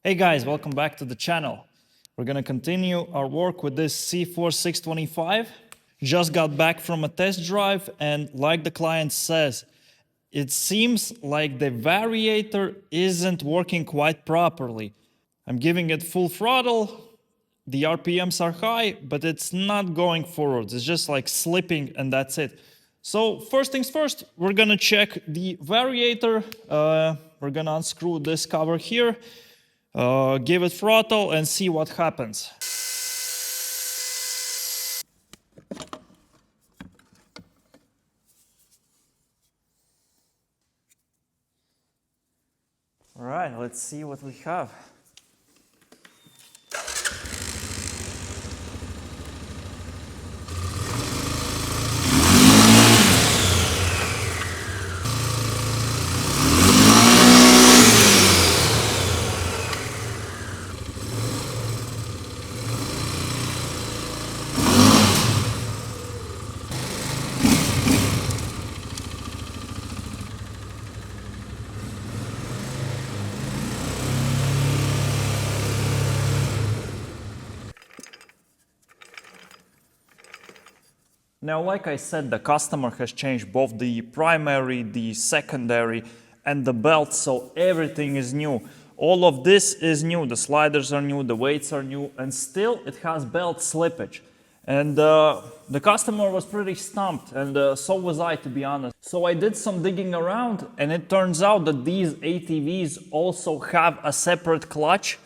Hey guys, welcome back to the channel. We're gonna continue our work with this CFORCE 625. Just got back from a test drive, and like the client says, it seems like the variator isn't working quite properly. I'm giving it full throttle, the RPMs are high, but it's not going forwards. It's just like slipping and that's it. So first things first, we're gonna check the variator. We're gonna unscrew this cover here. Give it throttle and see what happens. All right, let's see what we have. Now, like I said, the customer has changed both the primary, the secondary, and the belt, so everything is new. All of this is new. The sliders are new, the weights are new, and still it has belt slippage. And the customer was pretty stumped, and so was I, to be honest. So I did some digging around, and it turns out that these ATVs also have a separate clutch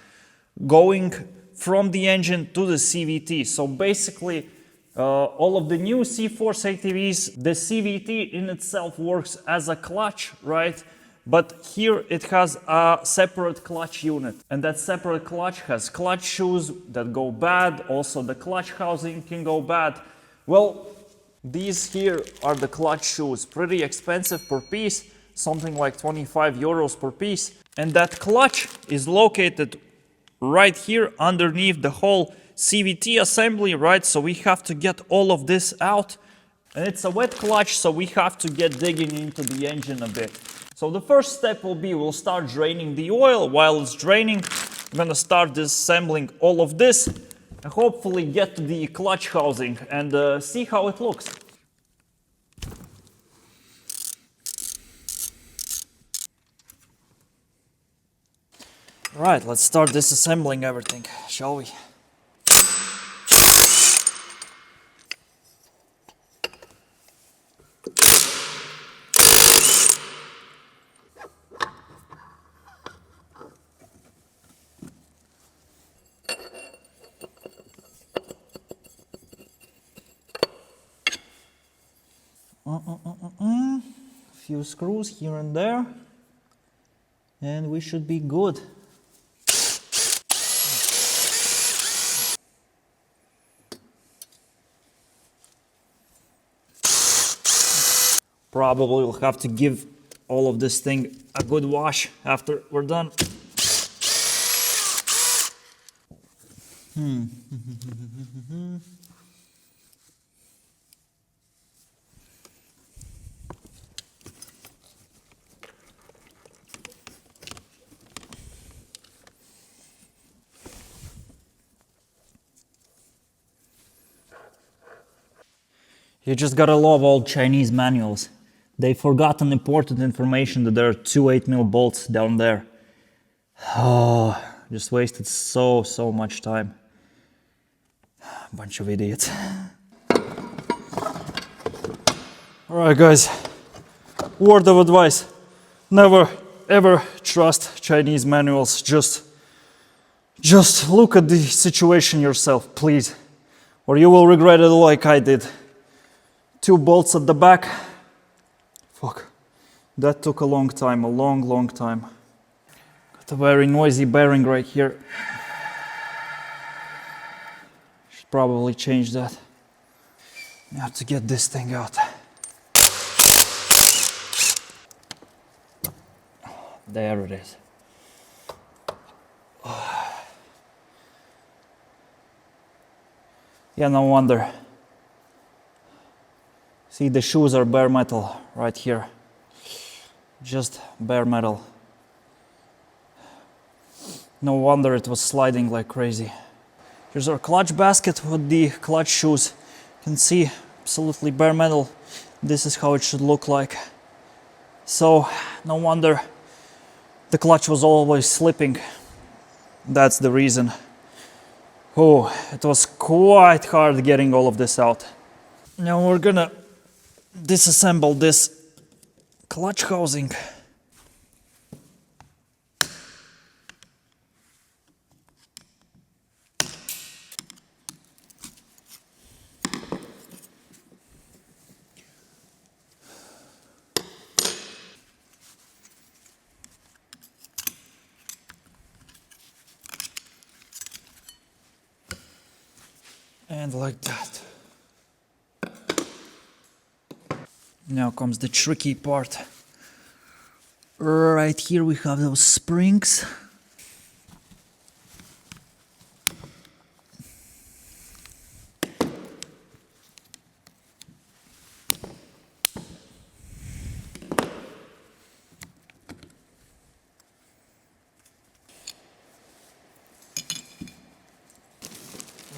going from the engine to the CVT. So basically, all of the new CFORCE ATVs, the CVT in itself works as a clutch, right? But here it has a separate clutch unit, and that separate clutch has clutch shoes that go bad. Also, the clutch housing can go bad. Well, these here are the clutch shoes, pretty expensive per piece, something like 25 euros per piece. And that clutch is located right here underneath the whole CVT assembly, right? So we have to get all of this out. And it's a wet clutch, so we have to get digging into the engine a bit. So the first step will be, we'll start draining the oil. While it's draining, I'm gonna start disassembling all of this and hopefully get to the clutch housing and see how it looks. All right, let's start disassembling everything, shall we? Few screws here and there, and we should be good. Probably we'll have to give all of this thing a good wash after we're done. You just gotta love old Chinese manuals. They forgot an important information that there are two 8mm bolts down there. Oh, just wasted so much time. Bunch of idiots. Alright guys, word of advice. Never ever trust Chinese manuals. Just look at the situation yourself, please. Or you will regret it like I did. Two bolts at the back. Fuck. That took a long time, a long time. Got a very noisy bearing right here. Should probably change that. I have to get this thing out. There it is. Yeah, no wonder. See, the shoes are bare metal right here. Just bare metal. No wonder it was sliding like crazy. Here's our clutch basket with the clutch shoes. You can see absolutely bare metal. This is how it should look like. So no wonder the clutch was always slipping. That's the reason. Oh, it was quite hard getting all of this out. Now we're gonna disassemble this clutch housing. And like that. Now comes the tricky part. Right here we have those springs.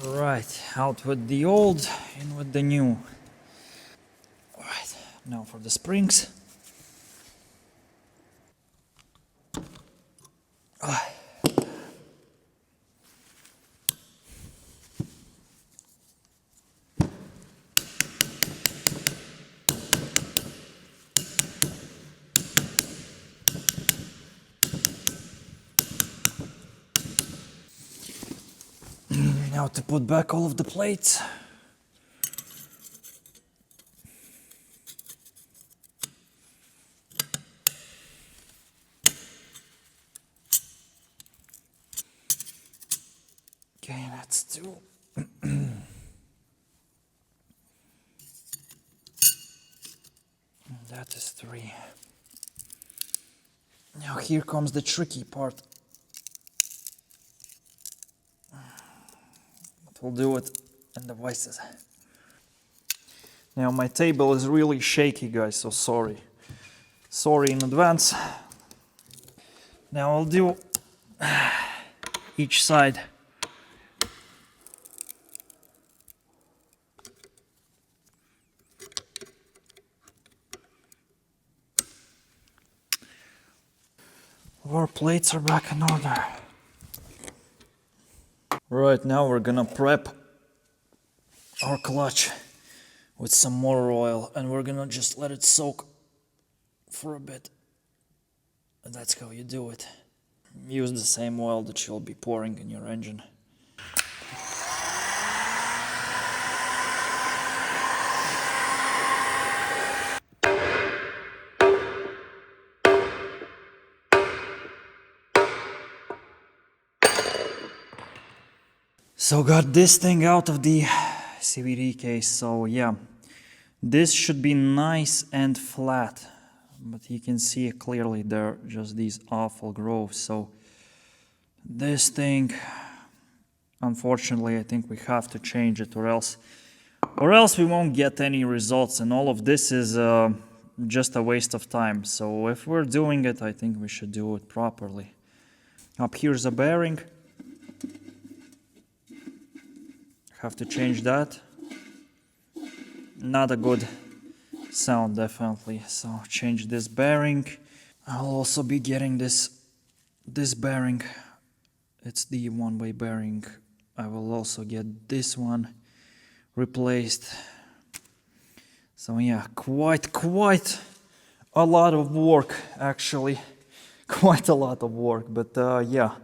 Right, out with the old, in with the new. Alright, now for the springs. Now to put back all of the plates. Okay, that's 2. And that is 3. Now here comes the tricky part. But we'll do it in the voices. Now my table is really shaky, guys, so sorry. Sorry in advance. Now I'll do each side. Our plates are back in order. Right, now we're gonna prep our clutch with some more oil and we're gonna just let it soak for a bit. And that's how you do it. Use the same oil that you'll be pouring in your engine. So got this thing out of the CVT case, so yeah. This should be nice and flat, but you can see clearly there are just these awful grooves. So this thing, unfortunately, I think we have to change it, or else we won't get any results, and all of this is just a waste of time. So if we're doing it, I think we should do it properly. Up here's a bearing. Have to change that. Not a good sound, definitely. So change this bearing. I'll also be getting this bearing. It's the one-way bearing. I will also get this one replaced. So yeah, quite a lot of work, actually. Quite a lot of work, but yeah,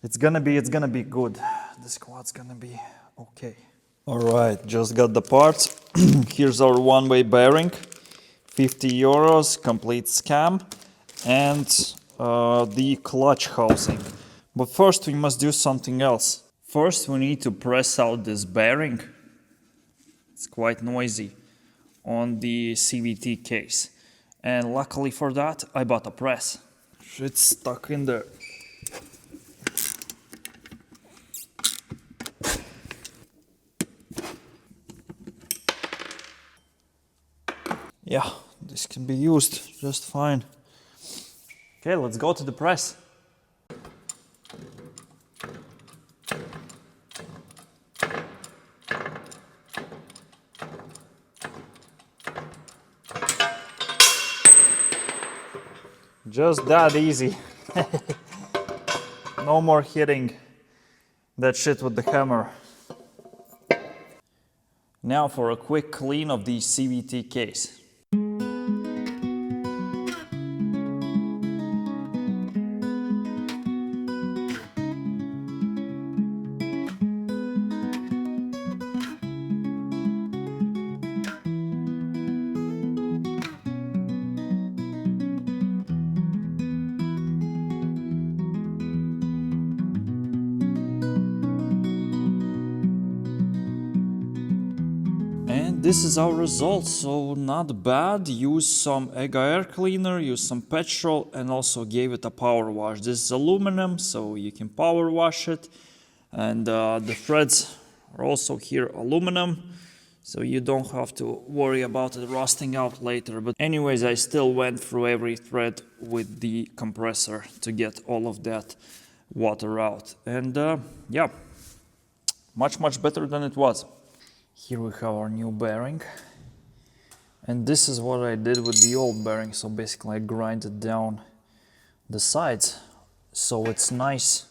it's gonna be good. The squad's gonna be okay. All right, just got the parts. Here's our one-way bearing, 50 euros, complete scam, and the clutch housing. But first we must do something else. First we need to press out this bearing. It's quite noisy on the CVT case. And luckily for that, I bought a press. It's stuck in there. Yeah, this can be used just fine. Okay, let's go to the press. Just that easy. No more hitting that shit with the hammer. Now for a quick clean of the CVT case. And this is our result, so not bad. Use some egg air cleaner, use some petrol, and also gave it a power wash. This is aluminum, so you can power wash it. And the threads are also here aluminum, so you don't have to worry about it rusting out later. But anyways, I still went through every thread with the compressor to get all of that water out. And yeah, much better than it was. Here we have our new bearing, and this is what I did with the old bearing. So basically I grinded down the sides so it's nice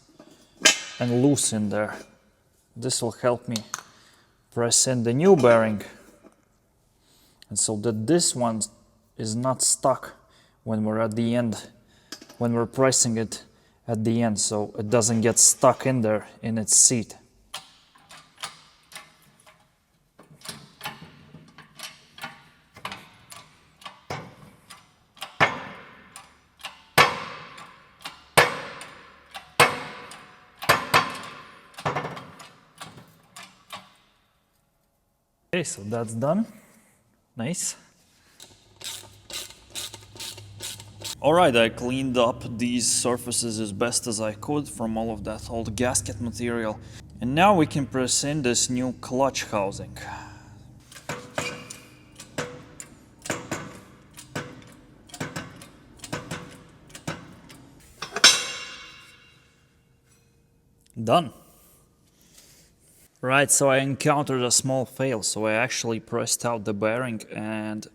and loose in there. This will help me press in the new bearing, and so that this one is not stuck when we're at the end, when we're pressing it at the end, so it doesn't get stuck in there in its seat. Okay, so that's done. Nice. Alright, I cleaned up these surfaces as best as I could from all of that old gasket material. And now we can press in this new clutch housing. Done. Right, so I encountered a small fail, so I actually pressed out the bearing and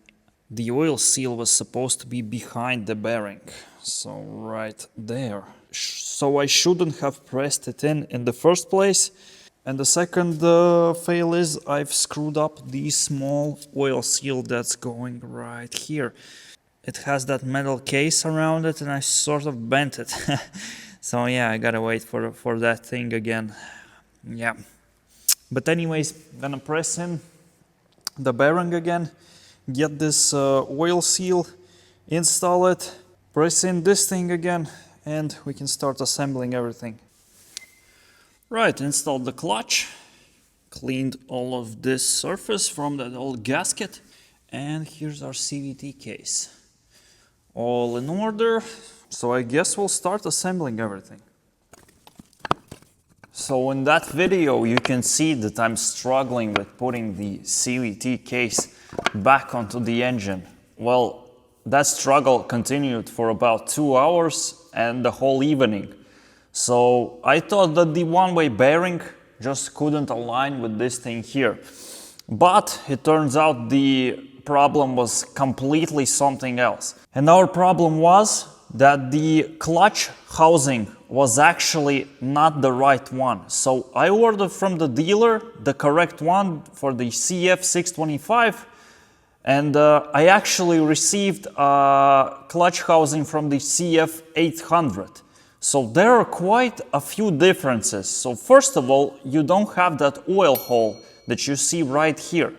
the oil seal was supposed to be behind the bearing. So right there. So I shouldn't have pressed it in the first place. And the second fail is I've screwed up the small oil seal that's going right here. It has that metal case around it and I sort of bent it. So yeah, I gotta wait for that thing again. Yeah. But anyways, gonna press in the bearing again, get this oil seal, install it, press in this thing again, and we can start assembling everything. Right, installed the clutch, cleaned all of this surface from that old gasket, and here's our CVT case. All in order, so I guess we'll start assembling everything. So in that video you can see that I'm struggling with putting the CVT case back onto the engine. Well, that struggle continued for about 2 hours and the whole evening. So I thought that the one-way bearing just couldn't align with this thing here. But it turns out the problem was completely something else. And our problem was that the clutch housing was actually not the right one. So I ordered from the dealer the correct one for the CF625, and I actually received a clutch housing from the CF800. So there are quite a few differences. So first of all, you don't have that oil hole that you see right here.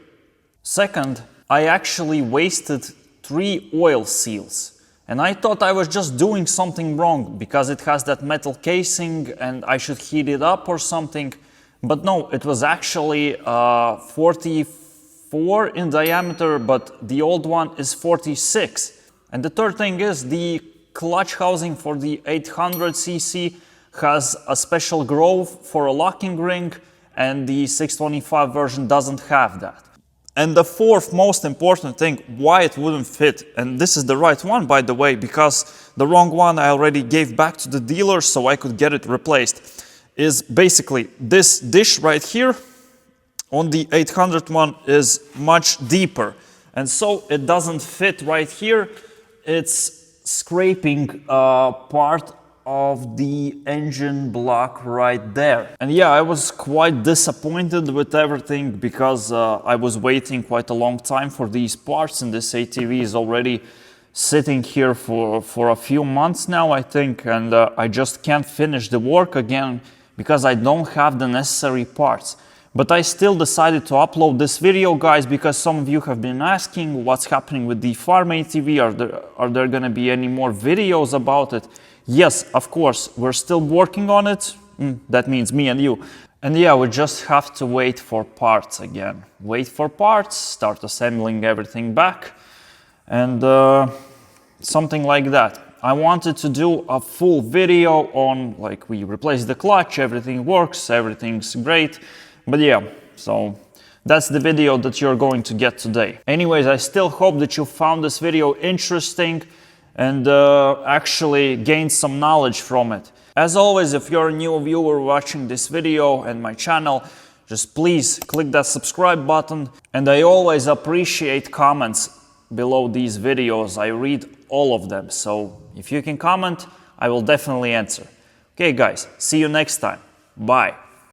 Second, I actually wasted 3 oil seals. And I thought I was just doing something wrong because it has that metal casing and I should heat it up or something. But no, it was actually 44 in diameter, but the old one is 46. And the third thing is the clutch housing for the 800cc has a special groove for a locking ring, and the 625 version doesn't have that. And the fourth most important thing, why it wouldn't fit, and this is the right one by the way, because the wrong one I already gave back to the dealer so I could get it replaced, is basically this dish right here on the 800 one is much deeper. And so it doesn't fit right here. It's scraping part of the engine block right there. And yeah, I was quite disappointed with everything because I was waiting quite a long time for these parts, and this ATV is already sitting here for a few months now, I think, and I just can't finish the work again because I don't have the necessary parts. But I still decided to upload this video, guys, because some of you have been asking what's happening with the Farm ATV. Are there gonna be any more videos about it? Yes, of course, we're still working on it. That means me and you. And yeah, we just have to wait for parts again. Wait for parts, start assembling everything back, and something like that. I wanted to do a full video on, like, we replaced the clutch, everything works, everything's great. But yeah, so that's the video that you're going to get today. Anyways, I still hope that you found this video interesting and actually gained some knowledge from it. As always, if you're a new viewer watching this video and my channel, just please click that subscribe button. And I always appreciate comments below these videos. I read all of them, so if you can comment, I will definitely answer. Okay guys, see you next time. Bye.